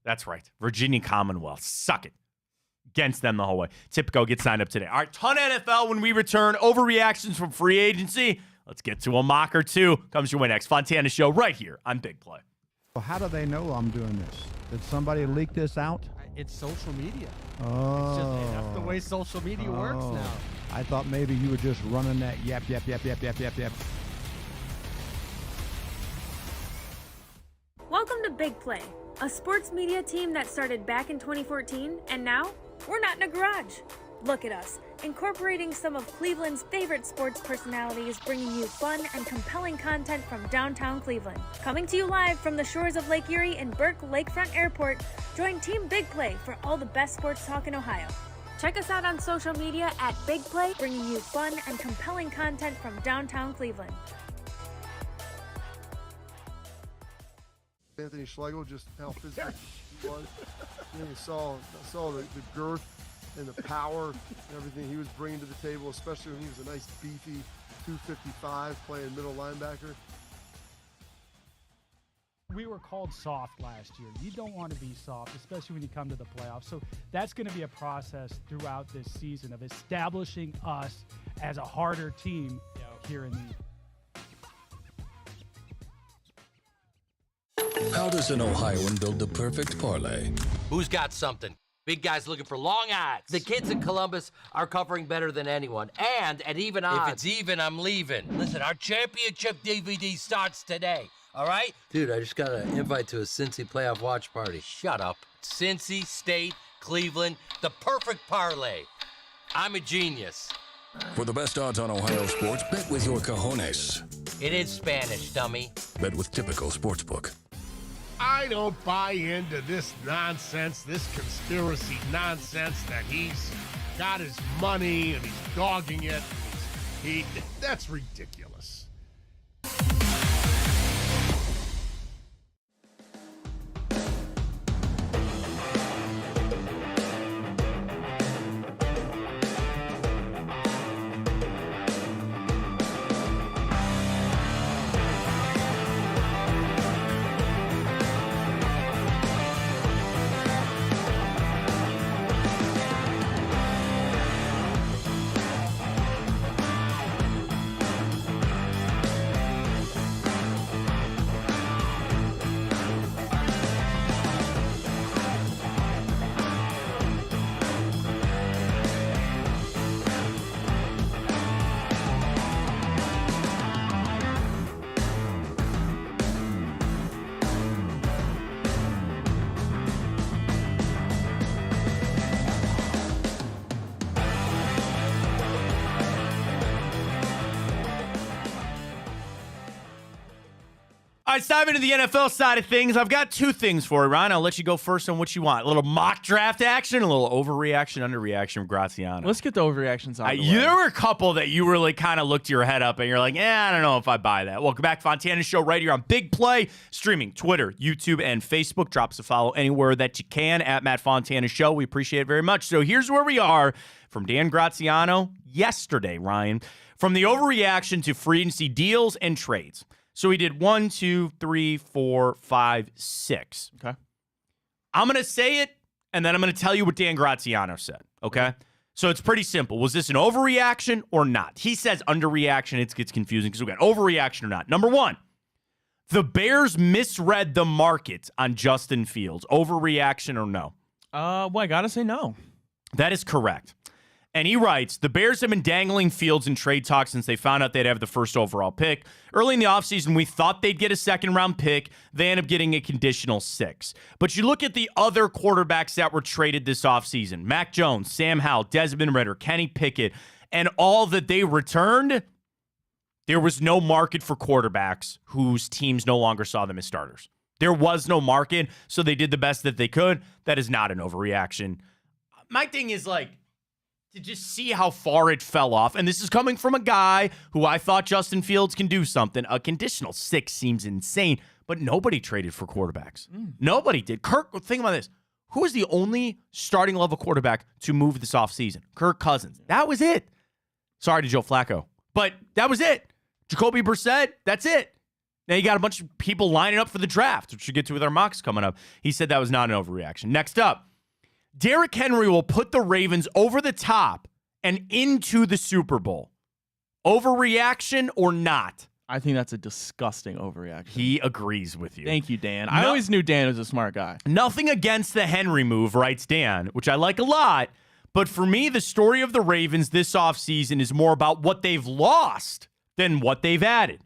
That's right. Virginia Commonwealth. Suck it. Against them the whole way. Tipico, get signed up today. All right, ton of NFL when we return. Overreactions from free agency. Let's get to a mock or two. Comes your way next. Fontana Show right here on Big Play. Well, how do they know I'm doing this? Did somebody leak this out? It's social media. Oh. That's the way social media works now. I thought maybe you were just running that yap. Welcome to Big Play, a sports media team that started back in 2014, and now we're not in a garage. Look at us, incorporating some of Cleveland's favorite sports personalities, bringing you fun and compelling content from downtown Cleveland. Coming to you live from the shores of Lake Erie and Burke Lakefront Airport, join Team Big Play for all the best sports talk in Ohio. Check us out on social media at Big Play, bringing you fun and compelling content from downtown Cleveland. Anthony Schlegel, just how physical he was. And you saw the girth and the power and everything he was bringing to the table, especially when he was a nice beefy 255 playing middle linebacker. We were called soft last year. You don't want to be soft, especially when you come to the playoffs. So that's going to be a process throughout this season of establishing us as a harder team here in the How does an Ohioan build the perfect parlay? Who's got something? Big guys looking for long odds. The kids in Columbus are covering better than anyone, and at even odds. If it's even, I'm leaving. Listen, our championship DVD starts today, all right? Dude, I just got an invite to a Cincy playoff watch party. Shut up. Cincy, State, Cleveland, the perfect parlay. I'm a genius. For the best odds on Ohio sports, bet with your cojones. It is Spanish, dummy. Bet with Typical Sportsbook. I don't buy into this nonsense, this conspiracy nonsense that he's got his money and he's dogging it. That's ridiculous. All right, let's dive into the NFL side of things. I've got two things for you, Ryan. I'll let you go first on what you want. A little mock draft action, a little overreaction, underreaction from Graziano. Let's get the overreactions out of the way. There were a couple that you really kind of looked your head up and you're like, I don't know if I buy that. Welcome back, Fontana Show, right here on Big Play, streaming Twitter, YouTube, and Facebook. Drop us a follow anywhere that you can at Matt Fontana Show. We appreciate it very much. So here's where we are from Dan Graziano yesterday, Ryan, from the overreaction to free agency deals and trades. So he did 1, 2, 3, 4, 5, 6. Okay. I'm going to say it, and then I'm going to tell you what Dan Graziano said, okay? So it's pretty simple. Was this an overreaction or not? He says underreaction. It gets confusing because we got overreaction or not. Number one, the Bears misread the market on Justin Fields. Overreaction or no? Well, I got to say no. That is correct. And he writes, the Bears have been dangling Fields in trade talks since they found out they'd have the first overall pick. Early in the offseason, we thought they'd get a second-round pick. They end up getting a conditional 6. But you look at the other quarterbacks that were traded this offseason, Mac Jones, Sam Howell, Desmond Ridder, Kenny Pickett, and all that they returned, there was no market for quarterbacks whose teams no longer saw them as starters. There was no market, so they did the best that they could. That is not an overreaction. My thing is, to just see how far it fell off. And this is coming from a guy who I thought Justin Fields can do something. A conditional 6 seems insane, but nobody traded for quarterbacks. Nobody did. Kirk, think about this. Who is the only starting level quarterback to move this offseason? Kirk Cousins. That was it. Sorry to Joe Flacco, but that was it. Jacoby Brissett, that's it. Now you got a bunch of people lining up for the draft, which we'll get to with our mocks coming up. He said that was not an overreaction. Next up. Derrick Henry will put the Ravens over the top and into the Super Bowl. Overreaction or not? I think that's a disgusting overreaction. He agrees with you. Thank you, Dan. I always knew Dan was a smart guy. Nothing against the Henry move, writes Dan, which I like a lot. But for me, the story of the Ravens this offseason is more about what they've lost than what they've added.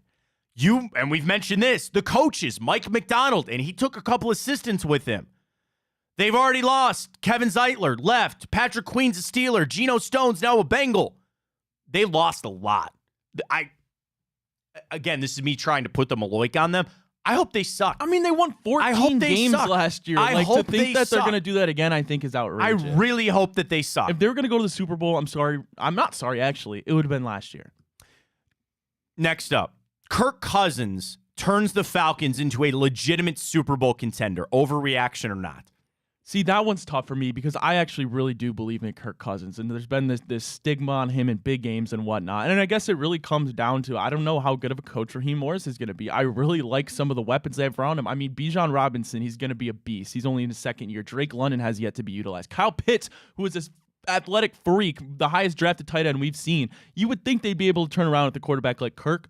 And we've mentioned this, the coaches, Mike McDonald, and he took a couple assistants with him. They've already lost. Kevin Zeitler left. Patrick Queen's a Steeler. Geno Stone's now a Bengal. They lost a lot. Again, this is me trying to put the Maloik on them. I hope they suck. I mean, they won 14 games last year. I hope to think that they're suck. going to do that again, I think is outrageous. I really hope that they suck. If they were going to go to the Super Bowl, I'm sorry. I'm not sorry, actually. It would have been last year. Next up, Kirk Cousins turns the Falcons into a legitimate Super Bowl contender. Overreaction or not? See, that one's tough for me because I actually really do believe in Kirk Cousins. And there's been this stigma on him in big games and whatnot. And I guess it really comes down to, I don't know how good of a coach Raheem Morris is going to be. I really like some of the weapons they have around him. I mean, Bijan Robinson, he's going to be a beast. He's only in his second year. Drake London has yet to be utilized. Kyle Pitts, who is this athletic freak, the highest drafted tight end we've seen. You would think they'd be able to turn around with a quarterback like Kirk.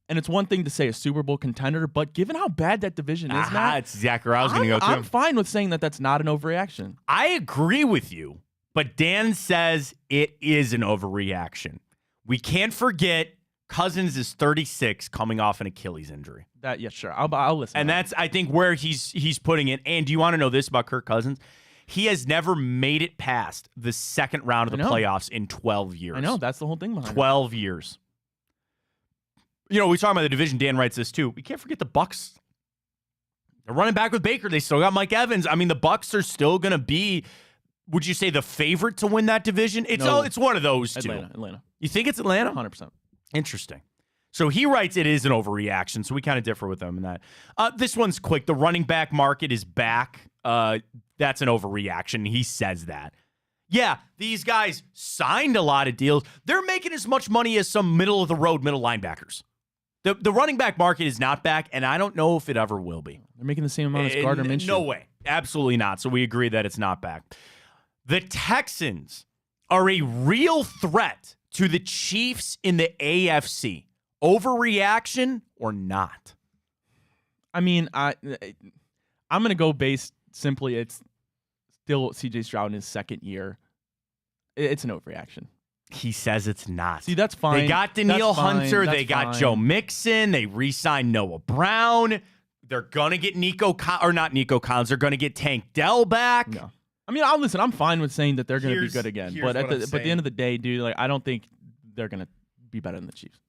And it's one thing to say a Super Bowl contender, but given how bad that division is now, that's exactly where I was going to go to. I'm fine with saying that that's not an overreaction. I agree with you, but Dan says it is an overreaction. We can't forget Cousins is 36, coming off an Achilles injury. Yeah, sure. I'll listen. And that's, I think, where he's putting it. And do you want to know this about Kirk Cousins? He has never made it past the second round of the playoffs in 12 years. I know. That's the whole thing behind 12 years. You know, we talk about the division. Dan writes this too. We can't forget the Bucs. They're running back with Baker. They still got Mike Evans. I mean, the Bucs are still going to be, would you say, the favorite to win that division? It's one of those two. Atlanta. You think it's Atlanta? 100%. Interesting. So he writes it is an overreaction. So we kind of differ with them in that. This one's quick. The running back market is back. That's an overreaction. He says that. Yeah, these guys signed a lot of deals. They're making as much money as some middle-of-the-road middle linebackers. The running back market is not back, and I don't know if it ever will be. They're making the same amount as Gardner Minshew. No way. Absolutely not. So we agree that it's not back. The Texans are a real threat to the Chiefs in the AFC. Overreaction or not? I mean, I'm going to go based simply, it's still C.J. Stroud in his second year. It's an overreaction. He says it's not. See, that's fine. They got Danielle Hunter. They got Joe Mixon. They re-signed Noah Brown. They're going to get not Nico Collins. They're going to get Tank Dell back. No. I mean, listen, I'm fine with saying that they're going to be good again. But at the end of the day, dude, like I don't think they're going to be better than the Chiefs.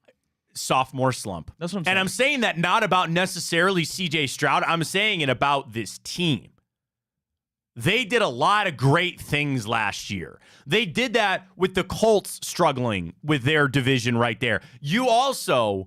Sophomore slump. That's what I'm saying. And I'm saying that not about necessarily C.J. Stroud. I'm saying it about this team. They did a lot of great things last year. They did that with the Colts struggling with their division right there. You also,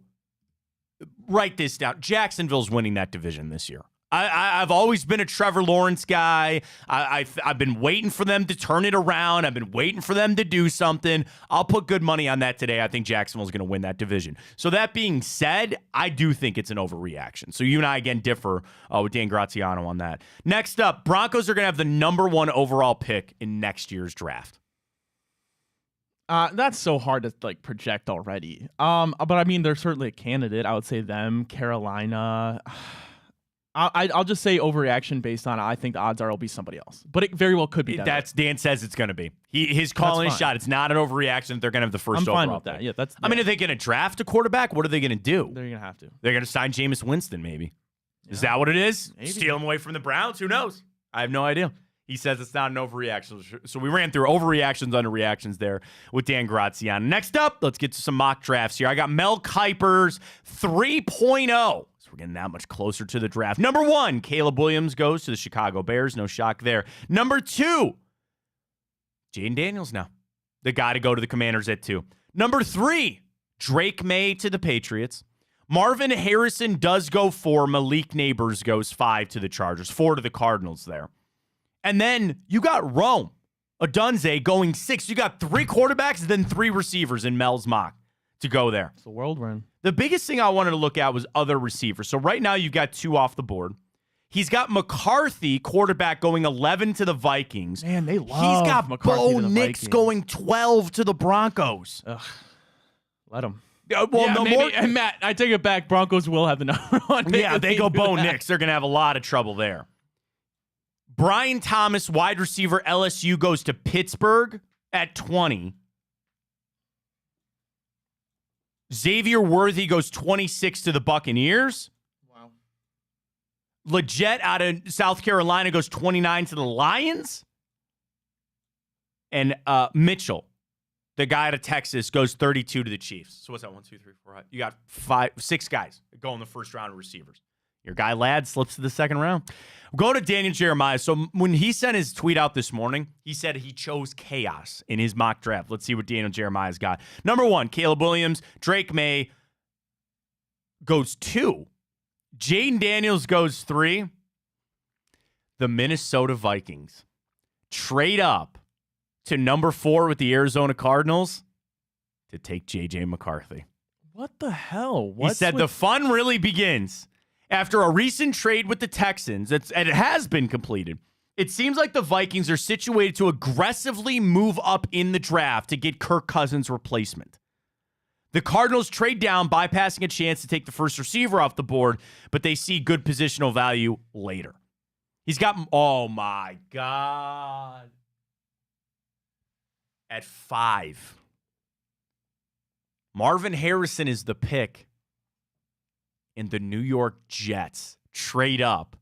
write this down, Jacksonville's winning that division this year. I've always been a Trevor Lawrence guy. I've been waiting for them to turn it around. I've been waiting for them to do something. I'll put good money on that today. I think Jacksonville's going to win that division. So that being said, I do think it's an overreaction. So you and I, again, differ with Dan Graziano on that. Next up, Broncos are going to have the #1 overall pick in next year's draft. That's so hard to project already. But I mean, they're certainly a candidate. I would say them, Carolina. I'll just say overreaction based on I think the odds are it'll be somebody else, but it very well could be. Dan says it's going to be. He's calling his shot. It's not an overreaction. They're going to have the first overall. I'm fine with that. Yeah, I mean, are they going to draft a quarterback? What are they going to do? They're going to have to. They're going to sign Jameis Winston, maybe. Yeah. Is that what it is? Maybe. Steal him away from the Browns? Who knows? I have no idea. He says it's not an overreaction. So we ran through overreactions, underreactions there with Dan Graziano. Next up, let's get to some mock drafts here. I got Mel Kiper's 3.0. We're getting that much closer to the draft. #1, Caleb Williams goes to the Chicago Bears. No shock there. #2, Jaden Daniels now. The guy to go to the Commanders at 2. #3, Drake May to the Patriots. Marvin Harrison does go 4. Malik Neighbors goes 5 to the Chargers. 4 to the Cardinals there. And then you got Rome Odunze going 6. You got 3 quarterbacks, then 3 receivers in Mel's mock to go there. It's the world we're in. The biggest thing I wanted to look at was other receivers. So right now you've got 2 off the board. He's got McCarthy, quarterback, going 11 to the Vikings. Man, they love He's got McCarthy Bo Nix going 12 to the Broncos. Ugh. Let him. And Matt, I take it back. Broncos will have the #1. Yeah, they go Bo Nix. They're going to have a lot of trouble there. Brian Thomas, wide receiver, LSU, goes to Pittsburgh at 20. Xavier Worthy goes 26 to the Buccaneers. Wow. Legit out of South Carolina goes 29 to the Lions. And Mitchell, the guy out of Texas, goes 32 to the Chiefs. So what's that? 1, 2, 3, 4. You got 6 guys that go in the first round of receivers. Your guy Ladd slips to the second round. Go to Daniel Jeremiah. So when he sent his tweet out this morning, he said he chose chaos in his mock draft. Let's see what Daniel Jeremiah's got. Number 1, Caleb Williams. Drake May goes 2. Jaden Daniels goes 3. The Minnesota Vikings trade up to number 4 with the Arizona Cardinals to take J.J. McCarthy. What the hell? He said the fun really begins after a recent trade with the Texans, and it has been completed. It seems like the Vikings are situated to aggressively move up in the draft to get Kirk Cousins' replacement. The Cardinals trade down, bypassing a chance to take the first receiver off the board, but they see good positional value later. He's got, oh my God. At 5. Marvin Harrison is the pick, and the New York Jets trade up.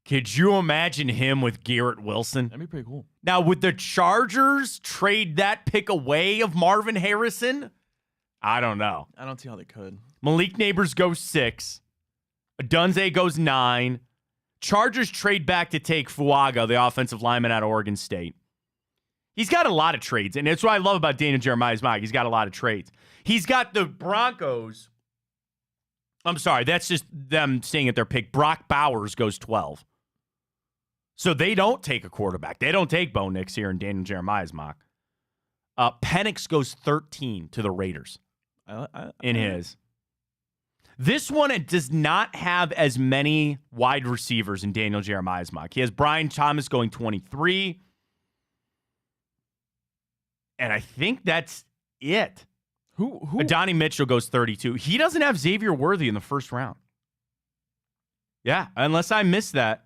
Could you imagine him with Garrett Wilson? That'd be pretty cool. Now, would the Chargers trade that pick away of Marvin Harrison? I don't know. I don't see how they could. Malik Neighbors goes 6. Dunze goes 9. Chargers trade back to take Fuaga, the offensive lineman out of Oregon State. He's got a lot of trades, and that's what I love about Daniel Jeremiah's mock. He's got a lot of trades. He's got the Broncos. I'm sorry, that's just them saying at their pick. Brock Bowers goes 12. So they don't take a quarterback. They don't take Bo Nix here in Daniel Jeremiah's mock. Penix goes 13 to the Raiders in his. This one, it does not have as many wide receivers in Daniel Jeremiah's mock. He has Brian Thomas going 23. And I think that's it. Who? Adonai Mitchell goes 32. He doesn't have Xavier Worthy in the first round. Yeah, unless I missed that,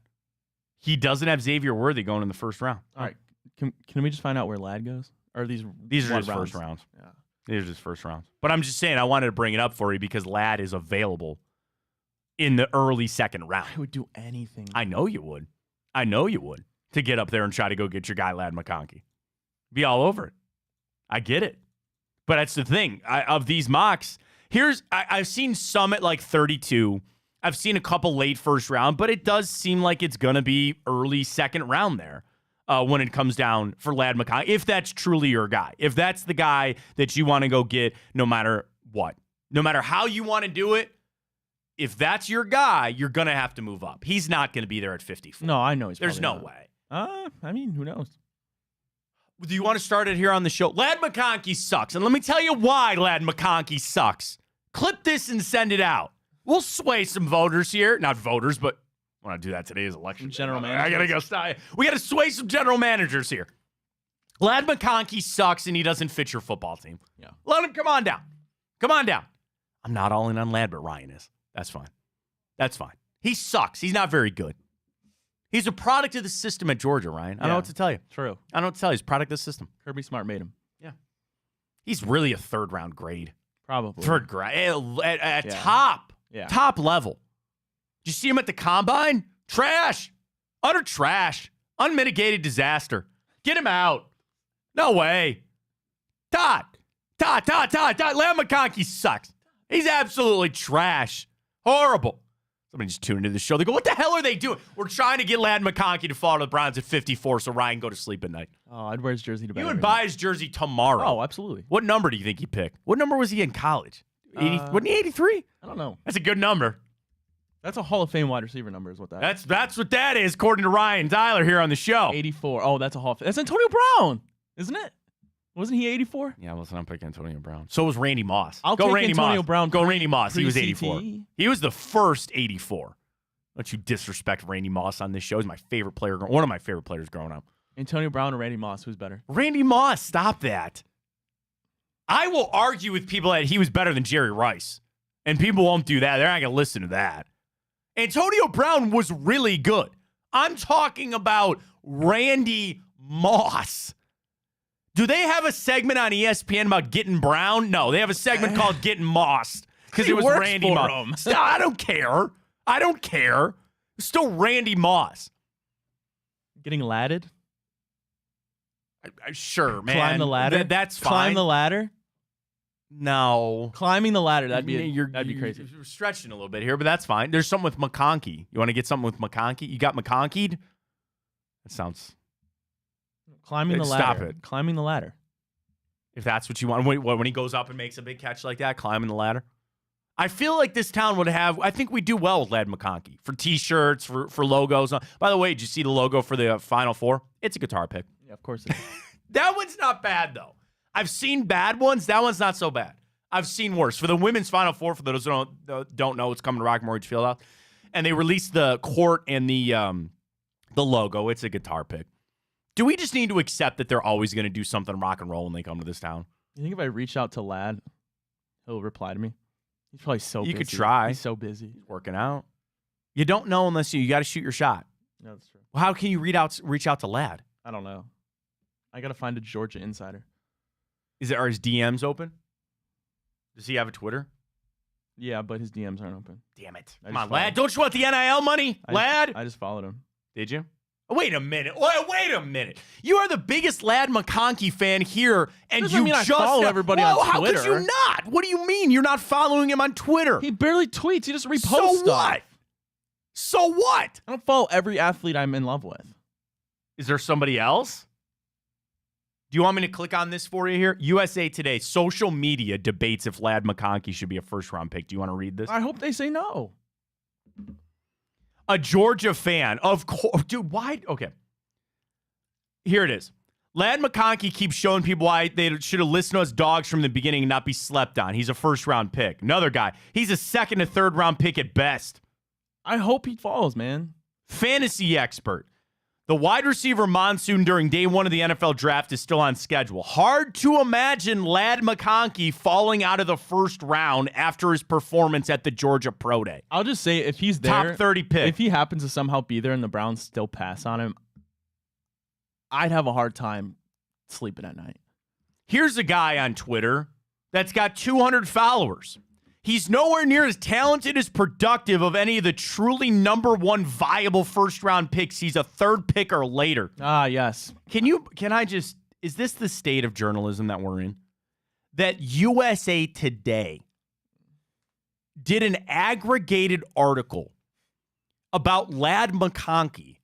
he doesn't have Xavier Worthy going in the first round. All right. Can we just find out where Ladd goes? Or are these are just first rounds. Yeah. These are just first rounds. But I'm just saying I wanted to bring it up for you because Ladd is available in the early second round. I would do anything. I know you would. I know you would. To get up there and try to go get your guy Ladd McConkey. Be all over it. I get it. But that's the thing. Of these mocks, I've seen some at like 32. I've seen a couple late first round, but it does seem like it's going to be early second round there when it comes down for Ladd McConkey, if that's truly your guy. If that's the guy that you want to go get no matter what. No matter how you want to do it, if that's your guy, you're going to have to move up. He's not going to be there at 54. No, I know There's no not. way. I mean, who knows? Do you want to start it here on the show? Ladd McConkey sucks. And let me tell you why Ladd McConkey sucks. Clip this and send it out. We'll sway some voters here. Not voters, but I want to do that today is election. General managers. I got to go style. We got to sway some general managers here. Ladd McConkey sucks and he doesn't fit your football team. Yeah. Let him come on down. Come on down. I'm not all in on Ladd, but Ryan is. That's fine. That's fine. He sucks. He's not very good. He's a product of the system at Georgia, Ryan. I don't know what to tell you. True. I don't know what to tell you. He's a product of the system. Kirby Smart made him. Yeah. He's really a third-round grade. Probably. Third grade. At top. Yeah. Top level. Did you see him at the combine? Trash. Utter trash. Unmitigated disaster. Get him out. No way. Todd. Ladd McConkey sucks. He's absolutely trash. Horrible. Somebody just tuned into the show. They go, what the hell are they doing? We're trying to get Ladd McConkey to fall to the Browns at 54 so Ryan go to sleep at night. Oh, I'd wear his jersey to bed. You would buy his jersey tomorrow. Oh, absolutely. What number do you think he picked? What number was he in college? 80, wasn't he 83? I don't know. That's a good number. That's a Hall of Fame wide receiver number is what that is. That's what that is, according to Ryan Tyler here on the show. 84. Oh, that's a Hall of Fame. That's Antonio Brown, isn't it? Wasn't he 84? Yeah, listen, I'm picking Antonio Brown. So was Randy Moss. I'll take Randy Antonio Moss. Brown. Go Randy Moss. He was 84. CTE. He was the first 84. Don't you disrespect Randy Moss on this show. He's my favorite player. One of my favorite players growing up. Antonio Brown or Randy Moss, who's better? Randy Moss, stop that. I will argue with people that he was better than Jerry Rice. And people won't do that. They're not going to listen to that. Antonio Brown was really good. I'm talking about Randy Moss. Do they have a segment on ESPN about getting Brown? No, they have a segment called Getting Moss because it was Randy Moss. I don't care. Still Randy Moss. Getting ladded? Sure, man. Climb the ladder? That's fine. Climb the ladder? No. Climbing the ladder, that'd be crazy. You're stretching a little bit here, but that's fine. There's something with McConkey. You want to get something with McConkey? You got McConkey'd? That sounds... Climbing the ladder. Stop it. Climbing the ladder. If that's what you want. When he goes up and makes a big catch like that, climbing the ladder? I feel like this town would have... I think we do well with Lad McConkey. For T-shirts, for logos. By the way, did you see the logo for the Final Four? It's a guitar pick. Yeah, of course it is. That one's not bad, though. I've seen bad ones. That one's not so bad. I've seen worse. For the women's Final Four, for those who don't know, it's coming to Rock Mortgage Fieldhouse. And they released the court and the logo. It's a guitar pick. Do we just need to accept that they're always going to do something rock and roll when they come to this town? You think if I reach out to Lad, he'll reply to me? He's probably so busy. You could try. He's so busy. He's working out. You don't know unless you got to shoot your shot. No, that's true. Well, how can you reach out to Lad? I don't know. I got to find a Georgia insider. Are his DMs open? Does he have a Twitter? Yeah, but his DMs aren't open. Damn it. Come on, Lad. Don't you want the NIL money, Lad? I just followed him. Did you? Wait a minute. Wait a minute. You are the biggest Lad McConkey fan here, and doesn't mean I just follow everybody on how Twitter. How could you not? What do you mean you're not following him on Twitter? He barely tweets. He just reposts so stuff. What? So what? I don't follow every athlete I'm in love with. Is there somebody else? Do you want me to click on this for you here? USA Today, social media debates if Lad McConkey should be a first-round pick. Do you want to read this? I hope they say no. A Georgia fan, of course. Dude, why? Okay. Here it is. Lad McConkey keeps showing people why they should have listened to us dogs from the beginning and not be slept on. He's a first-round pick. Another guy. He's a second to third-round pick at best. I hope he falls, man. Fantasy expert. The wide receiver monsoon during day one of the NFL draft is still on schedule. Hard to imagine Lad McConkey falling out of the first round after his performance at the Georgia Pro Day. I'll just say, if he's there, top 30 pick. If he happens to somehow be there and the Browns still pass on him, I'd have a hard time sleeping at night. Here's a guy on Twitter that's got 200 followers. He's nowhere near as talented as productive of any of the truly number one viable first-round picks. He's a third pick or later. Ah, yes. Is this the state of journalism that we're in? That USA Today did an aggregated article about Lad McConkey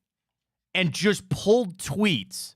and just pulled tweets